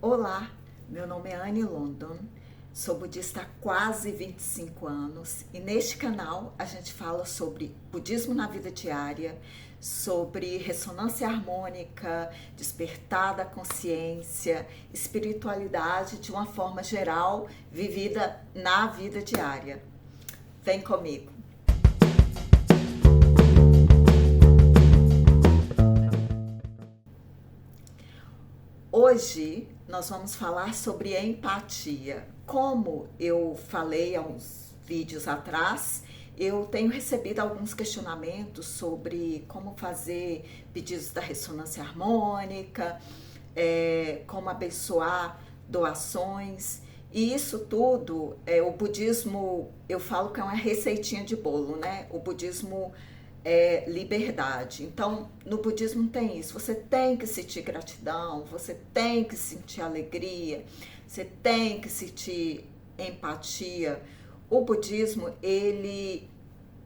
Olá, meu nome é Anne London, sou budista há quase 25 anos e neste canal a gente fala sobre budismo na vida diária, sobre ressonância harmônica, despertar da consciência, espiritualidade de uma forma geral vivida na vida diária. Vem comigo! Hoje nós vamos falar sobre empatia. Como eu falei há uns vídeos atrás, eu tenho recebido alguns questionamentos sobre como fazer pedidos da ressonância harmônica, como abençoar doações. E isso tudo, o budismo, eu falo que é uma receitinha de bolo, né? O budismo é liberdade. Então, no budismo tem isso. Você tem que sentir gratidão, você tem que sentir alegria, você tem que sentir empatia. O budismo, ele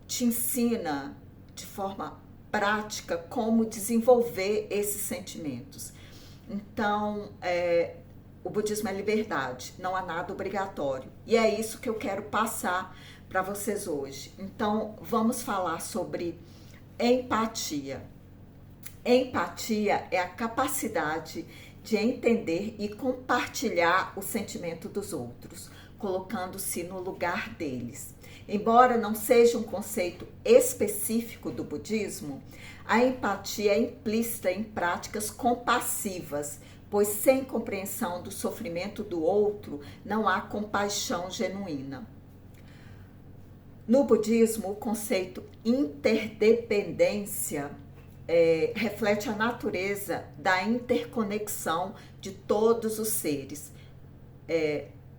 te ensina de forma prática como desenvolver esses sentimentos. Então, o budismo é liberdade, não há nada obrigatório. E é isso que eu quero passar para vocês hoje. Então, vamos falar sobre empatia. Empatia é a capacidade de entender e compartilhar o sentimento dos outros, colocando-se no lugar deles. Embora não seja um conceito específico do budismo, a empatia é implícita em práticas compassivas, pois sem compreensão do sofrimento do outro não há compaixão genuína. No budismo, o conceito interdependência reflete a natureza da interconexão de todos os seres,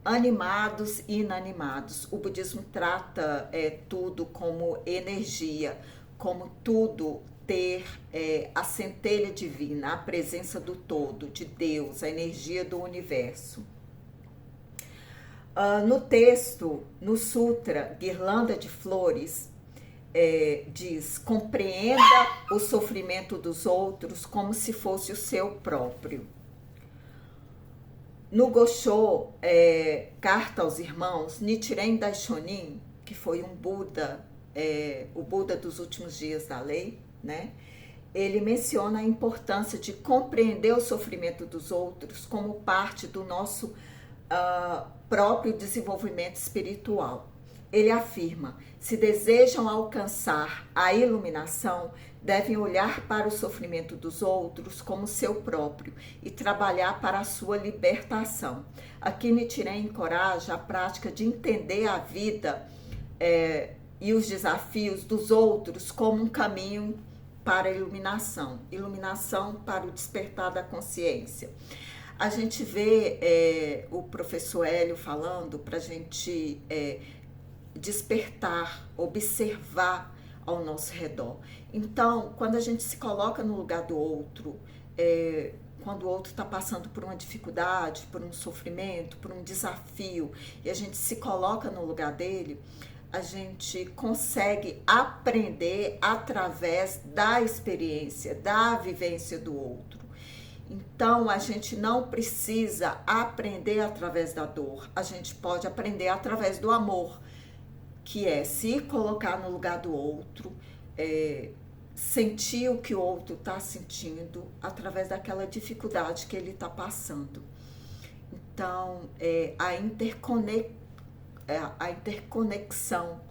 animados e inanimados. O budismo trata tudo como energia, como tudo ter a centelha divina, a presença do todo, de Deus, a energia do universo. No texto, no Sutra Guirlanda de Flores, diz: compreenda o sofrimento dos outros como se fosse o seu próprio. No Gosho, Carta aos Irmãos, Nichiren Daishonin, que foi um Buda, o Buda dos últimos dias da lei, né? Ele menciona a importância de compreender o sofrimento dos outros como parte do nosso próprio desenvolvimento espiritual. Ele afirma: se desejam alcançar a iluminação, devem olhar para o sofrimento dos outros como seu próprio e trabalhar para a sua libertação. Aqui Nichiren encoraja a prática de entender a vida e os desafios dos outros como um caminho para a iluminação, iluminação para o despertar da consciência. A gente vê o professor Hélio falando para a gente despertar, observar ao nosso redor. Então, quando a gente se coloca no lugar do outro, quando o outro está passando por uma dificuldade, por um sofrimento, por um desafio, e a gente se coloca no lugar dele, a gente consegue aprender através da experiência, da vivência do outro. Então, a gente não precisa aprender através da dor, a gente pode aprender através do amor, que é se colocar no lugar do outro, sentir o que o outro está sentindo através daquela dificuldade que ele está passando. Então, a interconexão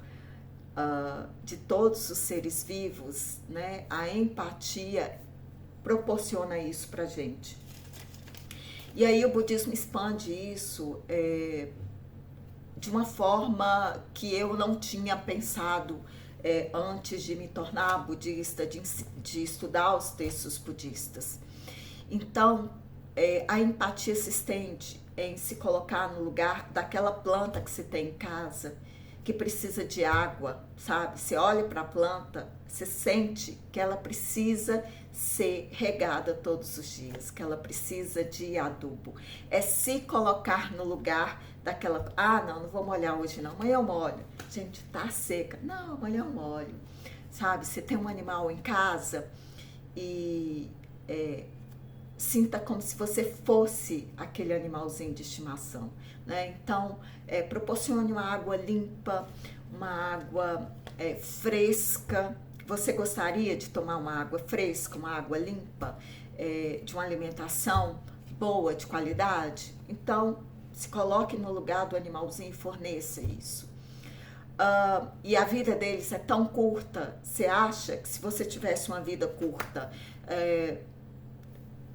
de todos os seres vivos, né? A empatia proporciona isso pra gente. E aí o budismo expande isso de uma forma que eu não tinha pensado antes de me tornar budista, de estudar os textos budistas. Então, a empatia se estende em se colocar no lugar daquela planta que você tem em casa, que precisa de água, sabe? Você olha para a planta, você sente que ela precisa ser regada todos os dias, que ela precisa de adubo. É se colocar no lugar daquela... não vou molhar hoje não, amanhã eu molho. Gente, tá seca. Não, amanhã eu molho. Sabe, você tem um animal em casa e sinta como se você fosse aquele animalzinho de estimação, né? Então, proporcione uma água limpa, uma água fresca. Você gostaria de tomar uma água fresca, uma água limpa, de uma alimentação boa, de qualidade? Então, se coloque no lugar do animalzinho e forneça isso. E a vida deles é tão curta, você acha que se você tivesse uma vida curta,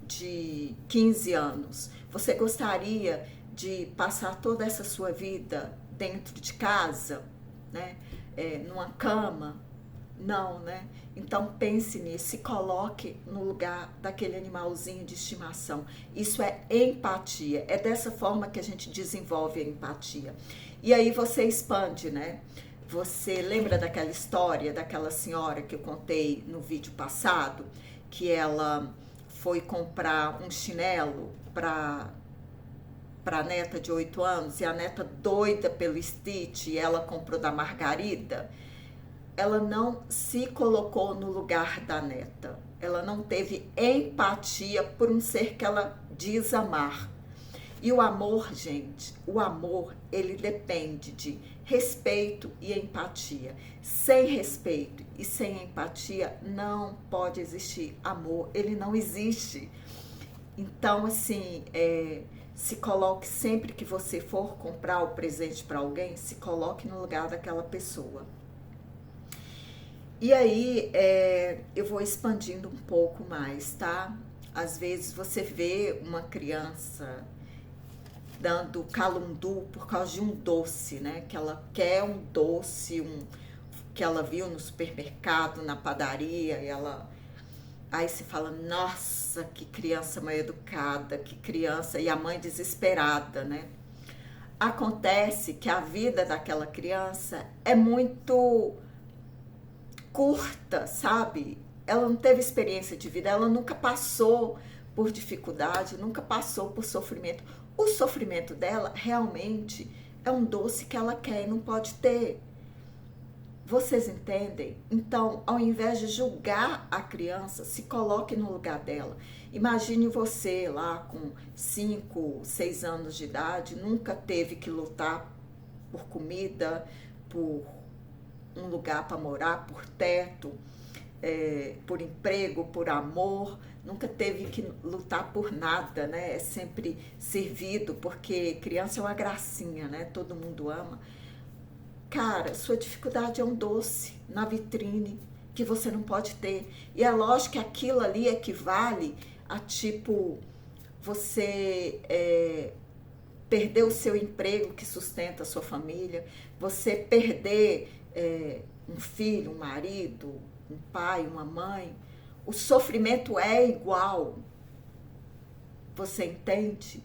de 15 anos, você gostaria de passar toda essa sua vida dentro de casa, né? Numa cama? Não, né? Então pense nisso, se coloque no lugar daquele animalzinho de estimação. Isso é empatia, é dessa forma que a gente desenvolve a empatia. E aí você expande, né? Você lembra daquela história daquela senhora que eu contei no vídeo passado, que ela foi comprar um chinelo para a neta de 8 anos e a neta doida pelo Stitch e ela comprou da Margarida? Ela não se colocou no lugar da neta. Ela não teve empatia por um ser que ela diz amar. E o amor, gente, o amor, ele depende de respeito e empatia. Sem respeito e sem empatia não pode existir amor, ele não existe. Então, assim, se coloque sempre que você for comprar o presente para alguém, se coloque no lugar daquela pessoa. E aí, eu vou expandindo um pouco mais, tá? Às vezes você vê uma criança dando calundu por causa de um doce, né? Que ela quer um doce, que ela viu no supermercado, na padaria, e ela... Aí se fala, nossa, que criança mal educada, que criança... E a mãe desesperada, né? Acontece que a vida daquela criança é muito curta, sabe? Ela não teve experiência de vida, ela nunca passou por dificuldade, nunca passou por sofrimento. O sofrimento dela realmente é um doce que ela quer e não pode ter. Vocês entendem? Então, ao invés de julgar a criança, se coloque no lugar dela. Imagine você lá com 5, 6 anos de idade, nunca teve que lutar por comida, por um lugar para morar, por teto, por emprego, por amor, nunca teve que lutar por nada, né? É sempre servido, porque criança é uma gracinha, né? Todo mundo ama. Cara, sua dificuldade é um doce na vitrine que você não pode ter. E é lógico que aquilo ali equivale a, tipo, você perder o seu emprego que sustenta a sua família, você perder um filho, um marido, um pai, uma mãe. O sofrimento é igual. Você entende?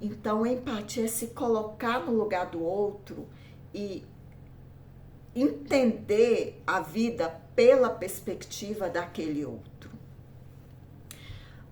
Então, a empatia é se colocar no lugar do outro e entender a vida pela perspectiva daquele outro.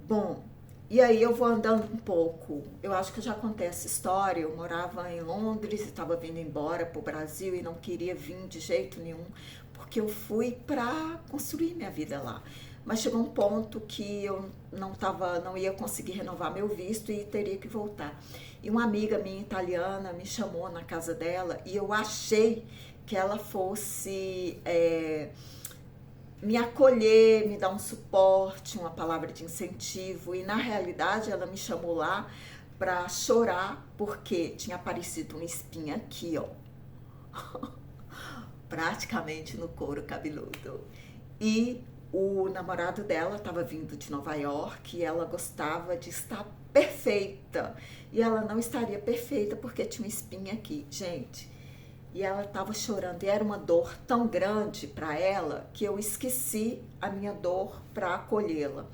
Bom, e aí eu vou andando um pouco. Eu acho que eu já contei essa história. Eu morava em Londres e estava vindo embora para o Brasil e não queria vir de jeito nenhum, porque eu fui para construir minha vida lá. Mas chegou um ponto que eu não ia conseguir renovar meu visto e teria que voltar. E uma amiga minha italiana me chamou na casa dela e eu achei que ela fosse me acolher, me dar um suporte, uma palavra de incentivo. E na realidade ela me chamou lá para chorar porque tinha aparecido uma espinha aqui, ó, praticamente no couro cabeludo. E o namorado dela estava vindo de Nova York e ela gostava de estar perfeita. E ela não estaria perfeita porque tinha uma espinha aqui, gente. E ela estava chorando, e era uma dor tão grande para ela que eu esqueci a minha dor para acolhê-la.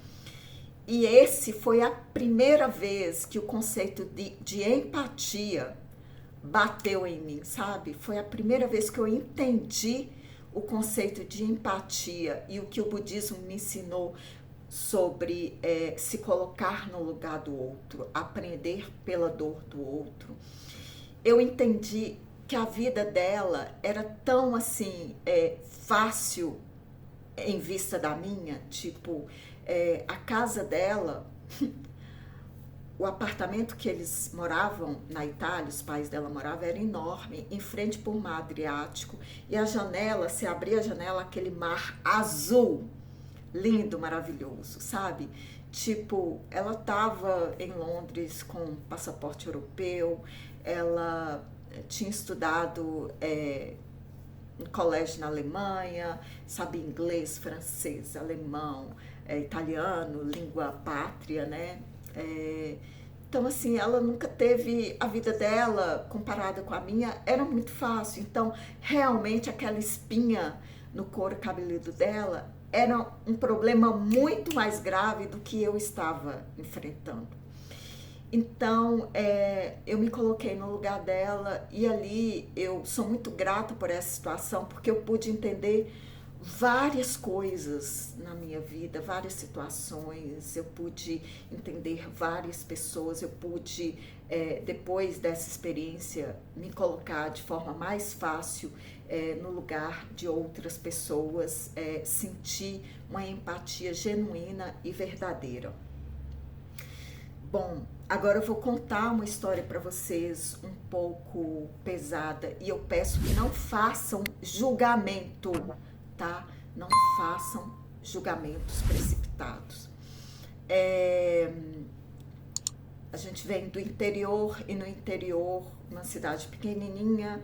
E esse foi a primeira vez que o conceito de empatia bateu em mim, sabe? Foi a primeira vez que eu entendi o conceito de empatia e o que o budismo me ensinou sobre se colocar no lugar do outro, aprender pela dor do outro. Eu entendi que a vida dela era tão assim fácil em vista da minha, tipo, a casa dela o apartamento que eles moravam na Itália, os pais dela moravam, era enorme, em frente para o mar Adriático, e a janela, se abria a janela, aquele mar azul, lindo, maravilhoso, sabe? Tipo, ela estava em Londres com passaporte europeu, ela tinha estudado em colégio na Alemanha, sabia inglês, francês, alemão, italiano, língua pátria, né? Então, assim, ela nunca teve a vida dela comparada com a minha, era muito fácil. Então, realmente, aquela espinha no couro cabeludo dela era um problema muito mais grave do que eu estava enfrentando. Então, eu me coloquei no lugar dela e ali eu sou muito grata por essa situação, porque eu pude entender várias coisas na minha vida, várias situações, eu pude entender várias pessoas, eu pude, depois dessa experiência, me colocar de forma mais fácil no lugar de outras pessoas, sentir uma empatia genuína e verdadeira. Bom, agora eu vou contar uma história para vocês um pouco pesada e eu peço que não façam julgamento, tá? Não façam julgamentos precipitados. A gente vem do interior e no interior, uma cidade pequenininha,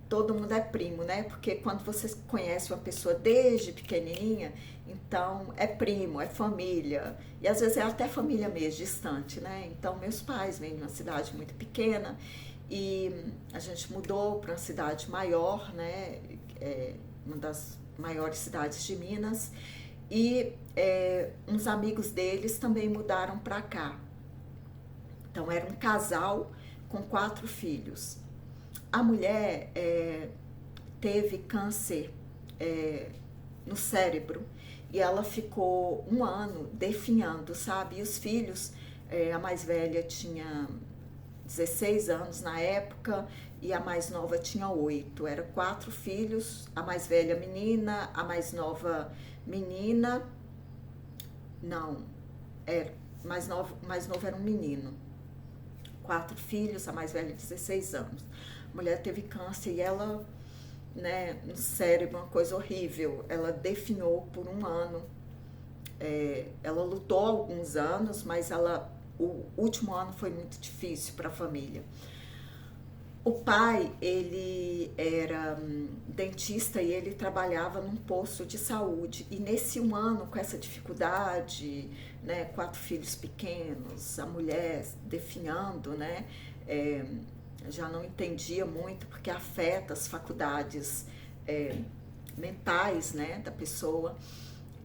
todo mundo é primo, né? Porque quando você conhece uma pessoa desde pequenininha, então é primo, é família, e às vezes é até família mesmo, distante, né? Então meus pais vêm de uma cidade muito pequena e a gente mudou para uma cidade maior, né? Uma das maiores cidades de Minas, e uns amigos deles também mudaram para cá. Então era um casal com 4 filhos. A mulher teve câncer no cérebro e ela ficou 1 ano definhando, sabe? E os filhos, a mais velha tinha 16 anos na época e a mais nova tinha 8. Eram 4 filhos, a mais velha menina, a mais nova menina. Não, mais novo era um menino. 4 filhos, a mais velha 16 anos. A mulher teve câncer e ela, né, no cérebro, uma coisa horrível. Ela definhou por 1 ano. Ela lutou alguns anos, mas o último ano foi muito difícil para a família. O pai, ele era dentista e ele trabalhava num posto de saúde. E nesse 1 ano, com essa dificuldade, né, 4 filhos pequenos, a mulher definhando, né, já não entendia muito, porque afeta as faculdades mentais, né, da pessoa.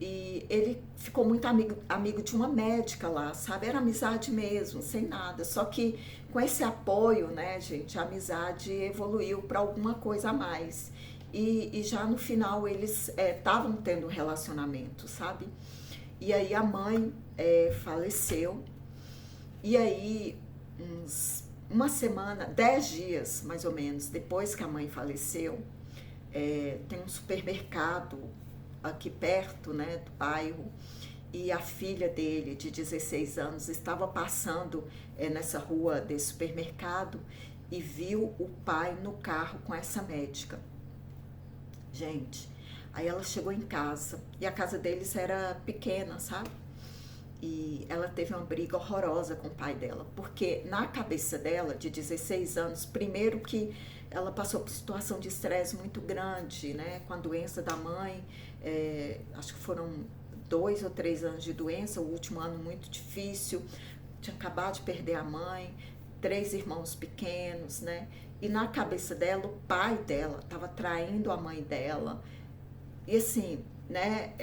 E ele ficou muito amigo de uma médica lá, sabe? Era amizade mesmo, sem nada. Só que com esse apoio, né, gente, a amizade evoluiu para alguma coisa a mais. E já no final eles estavam tendo um relacionamento, sabe? E aí a mãe faleceu. E aí, uma semana, 10 dias mais ou menos depois que a mãe faleceu, tem um supermercado aqui perto, né, do bairro, e a filha dele, de 16 anos, estava passando nessa rua desse supermercado e viu o pai no carro com essa médica. Gente, aí ela chegou em casa, e a casa deles era pequena, sabe? E ela teve uma briga horrorosa com o pai dela, porque na cabeça dela, de 16 anos, primeiro que ela passou por situação de estresse muito grande, né, com a doença da mãe, acho que foram 2 ou 3 anos de doença, o último ano muito difícil, tinha acabado de perder a mãe, 3 irmãos pequenos, né, e na cabeça dela, o pai dela estava traindo a mãe dela, e assim, né,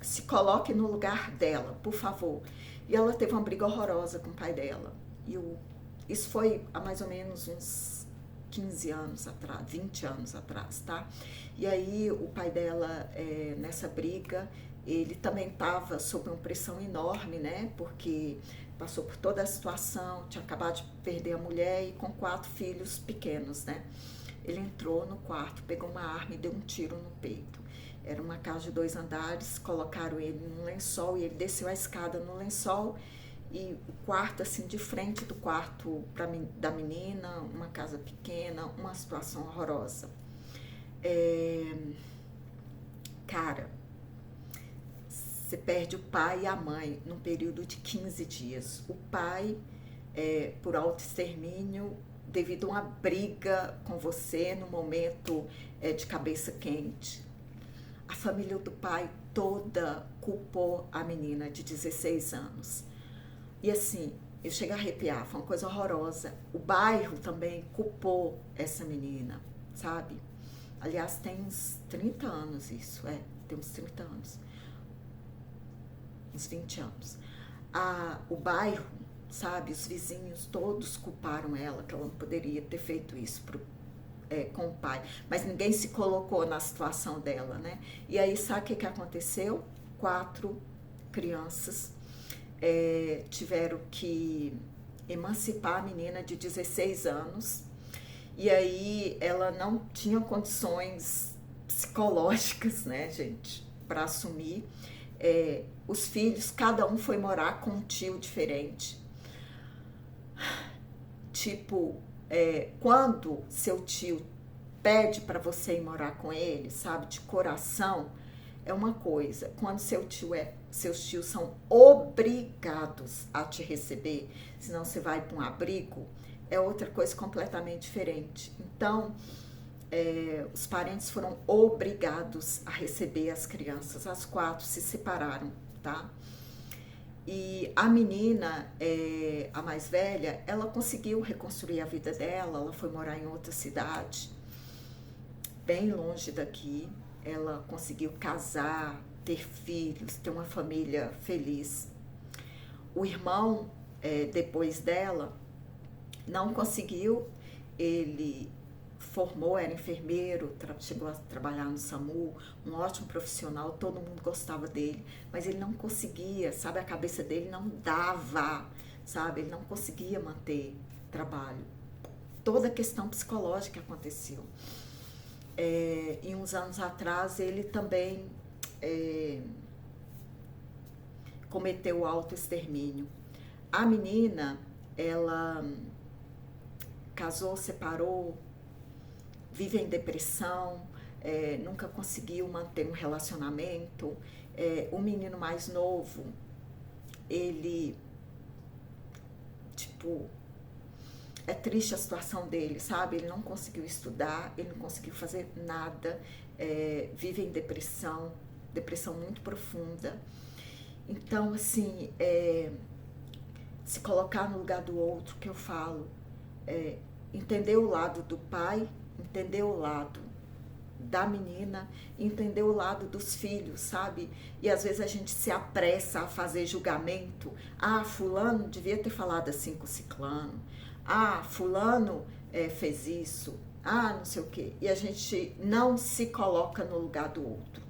se coloque no lugar dela, por favor. E ela teve uma briga horrorosa com o pai dela, e isso foi há mais ou menos uns 15 anos atrás, 20 anos atrás, tá? E aí o pai dela, nessa briga, ele também estava sob uma pressão enorme, né? Porque passou por toda a situação, tinha acabado de perder a mulher e com 4 filhos pequenos, né? Ele entrou no quarto, pegou uma arma e deu um tiro no peito. Era uma casa de 2 andares, colocaram ele num lençol e ele desceu a escada no lençol e o quarto assim de frente do quarto da menina, uma casa pequena, uma situação horrorosa. Cara, você perde o pai e a mãe num período de 15 dias. O pai, por autoextermínio, devido a uma briga com você no momento de cabeça quente. A família do pai toda culpou a menina de 16 anos. E assim, eu chego a arrepiar, foi uma coisa horrorosa. O bairro também culpou essa menina, sabe? Aliás, tem uns 30 anos isso, tem uns 30 anos. Uns 20 anos. O bairro, sabe, os vizinhos todos culparam ela, que ela não poderia ter feito isso com o pai. Mas ninguém se colocou na situação dela, né? E aí, sabe o que aconteceu? 4 crianças tiveram que emancipar a menina de 16 anos. E aí, ela não tinha condições psicológicas, né, gente, para assumir. Os filhos, cada um foi morar com um tio diferente. Tipo, quando seu tio pede para você ir morar com ele, sabe, de coração, é uma coisa. Quando seus tios são obrigados a te receber, senão você vai para um abrigo, é outra coisa completamente diferente. Então, os parentes foram obrigados a receber as crianças. As 4 se separaram, tá? E a menina, a mais velha, ela conseguiu reconstruir a vida dela. Ela foi morar em outra cidade, bem longe daqui. Ela conseguiu casar, ter filhos, ter uma família feliz. O irmão, depois dela, não conseguiu. Ele formou, era enfermeiro, chegou a trabalhar no SAMU, um ótimo profissional, todo mundo gostava dele, mas ele não conseguia, sabe, a cabeça dele não dava, sabe, ele não conseguia manter trabalho. Toda a questão psicológica aconteceu. E uns anos atrás ele também cometeu o autoextermínio. A menina, ela casou, separou, vive em depressão, nunca conseguiu manter um relacionamento. O menino mais novo, ele, tipo, é triste a situação dele, sabe? Ele não conseguiu estudar, ele não conseguiu fazer nada, vive em depressão muito profunda. Então, assim, se colocar no lugar do outro, que eu falo, entender o lado do pai, entender o lado da menina, entender o lado dos filhos, sabe? E às vezes a gente se apressa a fazer julgamento. Fulano devia ter falado assim com ciclano. Fulano fez isso. Não sei o quê. E a gente não se coloca no lugar do outro.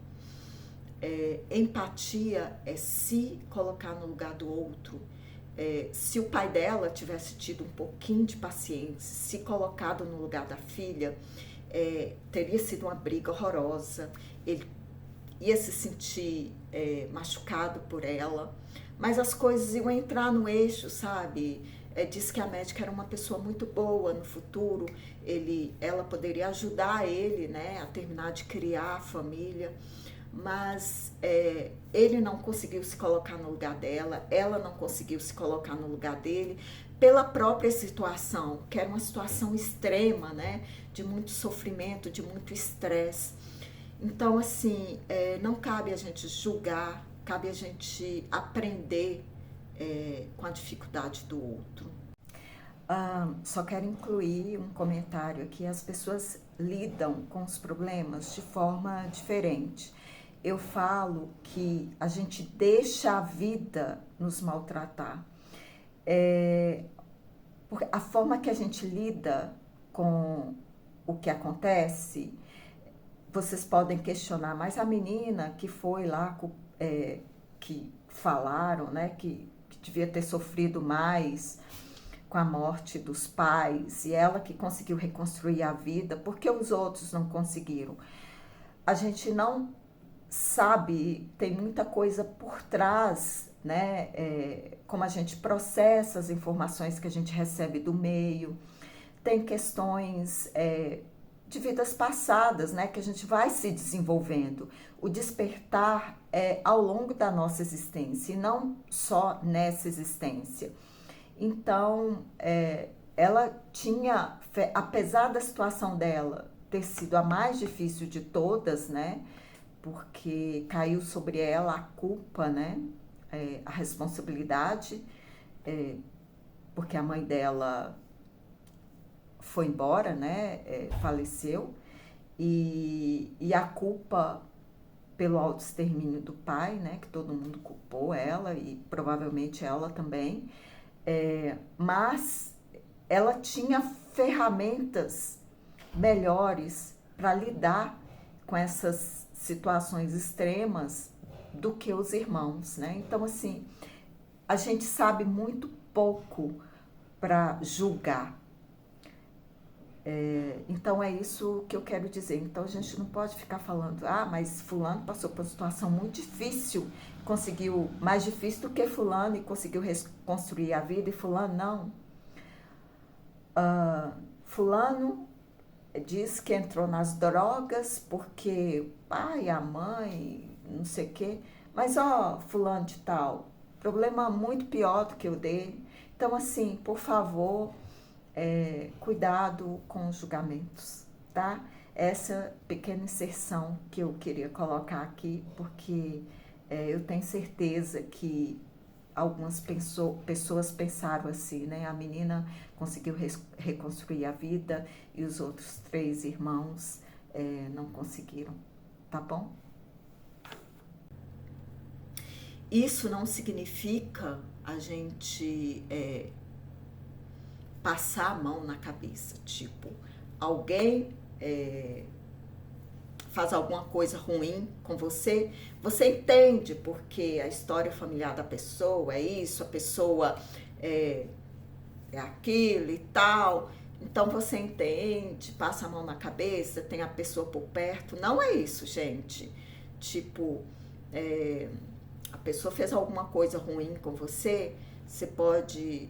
Empatia é se colocar no lugar do outro. Se o pai dela tivesse tido um pouquinho de paciência, se colocado no lugar da filha, teria sido uma briga horrorosa. Ele ia se sentir machucado por ela, mas as coisas iam entrar no eixo, sabe? Diz que a médica era uma pessoa muito boa no futuro, ela poderia ajudar ele, né, a terminar de criar a família, mas ele não conseguiu se colocar no lugar dela, ela não conseguiu se colocar no lugar dele, pela própria situação, que era uma situação extrema, né, de muito sofrimento, de muito estresse. Então, assim, não cabe a gente julgar, cabe a gente aprender com a dificuldade do outro. Só quero incluir um comentário aqui: as pessoas lidam com os problemas de forma diferente. Eu falo que a gente deixa a vida nos maltratar. Porque a forma que a gente lida com o que acontece, vocês podem questionar, mas a menina que foi lá, que falaram, né, que devia ter sofrido mais com a morte dos pais, e ela que conseguiu reconstruir a vida, por que os outros não conseguiram? A gente não sabe, tem muita coisa por trás, né? Como a gente processa as informações que a gente recebe do meio. Tem questões de vidas passadas, né? Que a gente vai se desenvolvendo. O despertar é ao longo da nossa existência e não só nessa existência. Então, ela tinha, apesar da situação dela ter sido a mais difícil de todas, né? Porque caiu sobre ela a culpa, né? A responsabilidade, porque a mãe dela foi embora, né? Faleceu, e a culpa pelo autoextermínio do pai, né? Que todo mundo culpou ela e provavelmente ela também. Mas ela tinha ferramentas melhores para lidar com essas situações extremas do que os irmãos, né? Então, assim, a gente sabe muito pouco para julgar. Então, é isso que eu quero dizer. Então, a gente não pode ficar falando, mas fulano passou por uma situação muito difícil, conseguiu mais difícil do que fulano e conseguiu reconstruir a vida, e fulano não. Fulano diz que entrou nas drogas porque o pai, a mãe, não sei o quê. Mas, fulano de tal, problema muito pior do que o dele. Então, assim, por favor, cuidado com os julgamentos, tá? Essa pequena inserção que eu queria colocar aqui, porque eu tenho certeza que algumas pessoas pensaram assim, né? A menina conseguiu reconstruir a vida e os outros 3 irmãos não conseguiram, tá bom? Isso não significa a gente passar a mão na cabeça, tipo, alguém faz alguma coisa ruim com você, você entende porque a história familiar da pessoa é isso, a pessoa é aquilo e tal, então você entende, passa a mão na cabeça, tem a pessoa por perto. Não é isso, gente. Tipo, a pessoa fez alguma coisa ruim com você, você pode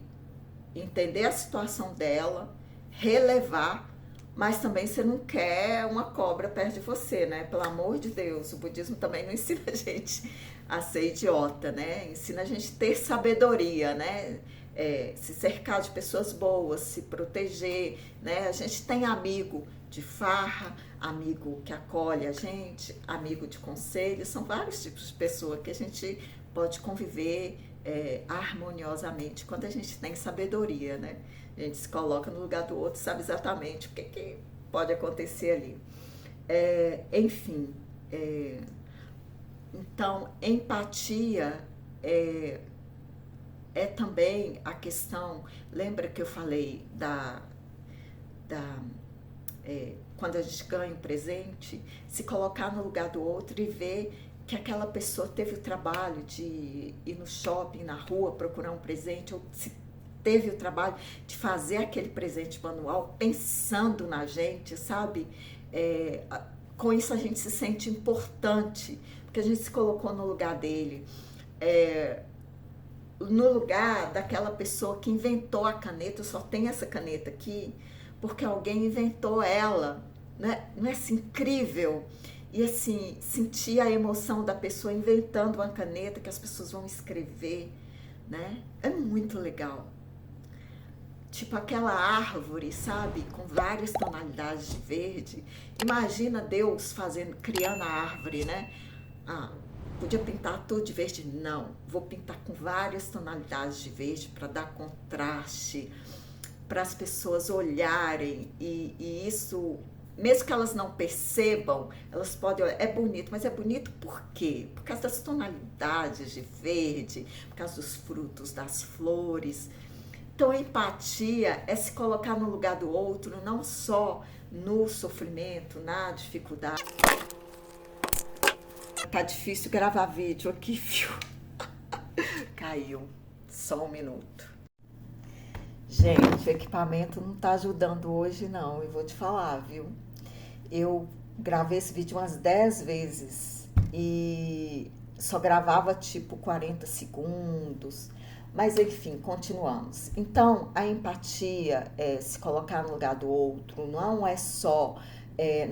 entender a situação dela, relevar, mas também você não quer uma cobra perto de você, né? Pelo amor de Deus, o budismo também não ensina a gente a ser idiota, né? Ensina a gente a ter sabedoria, né? Se cercar de pessoas boas, se proteger, né? A gente tem amigo de farra, amigo que acolhe a gente, amigo de conselho, são vários tipos de pessoa que a gente pode conviver harmoniosamente quando a gente tem sabedoria, né? A gente se coloca no lugar do outro, sabe exatamente o que pode acontecer ali. Enfim, então, empatia é também a questão, lembra que eu falei quando a gente ganha um presente, se colocar no lugar do outro e ver que aquela pessoa teve o trabalho de ir no shopping, na rua, procurar um presente, ou se teve o trabalho de fazer aquele presente manual pensando na gente, sabe? Com isso a gente se sente importante, porque a gente se colocou no lugar dele, no lugar daquela pessoa que inventou a caneta. Eu só tenho essa caneta aqui porque alguém inventou ela, né? Não é assim incrível? E assim, sentir a emoção da pessoa inventando uma caneta que as pessoas vão escrever, né? É muito legal. Tipo aquela árvore, sabe? Com várias tonalidades de verde. Imagina Deus criando a árvore, né? Podia pintar tudo de verde? Não. Vou pintar com várias tonalidades de verde para dar contraste, para as pessoas olharem. E isso, mesmo que elas não percebam, elas podem olhar. É bonito, mas é bonito por quê? Por causa das tonalidades de verde, por causa dos frutos, das flores. Então, a empatia é se colocar no lugar do outro, não só no sofrimento, na dificuldade. Tá difícil gravar vídeo aqui, viu? Caiu. Só um minuto. Gente, o equipamento não tá ajudando hoje, não. Eu vou te falar, viu? Eu gravei esse vídeo umas 10 vezes e só gravava tipo 40 segundos. Mas enfim, continuamos. Então, a empatia, se colocar no lugar do outro, não é só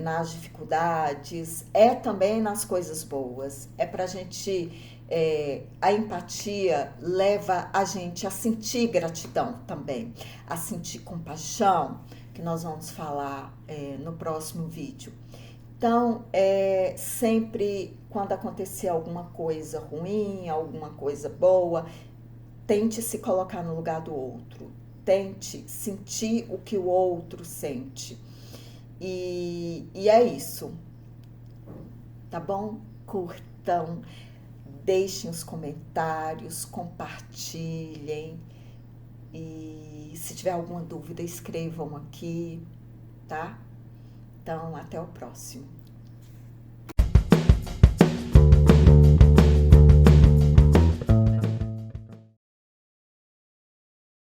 nas dificuldades, é também nas coisas boas. É pra gente. A empatia leva a gente a sentir gratidão também, a sentir compaixão, que nós vamos falar no próximo vídeo. Então, sempre quando acontecer alguma coisa ruim, alguma coisa boa, tente se colocar no lugar do outro. Tente sentir o que o outro sente. E é isso, tá bom? Curtam, deixem os comentários, compartilhem. E se tiver alguma dúvida, escrevam aqui, tá? Então, até o próximo.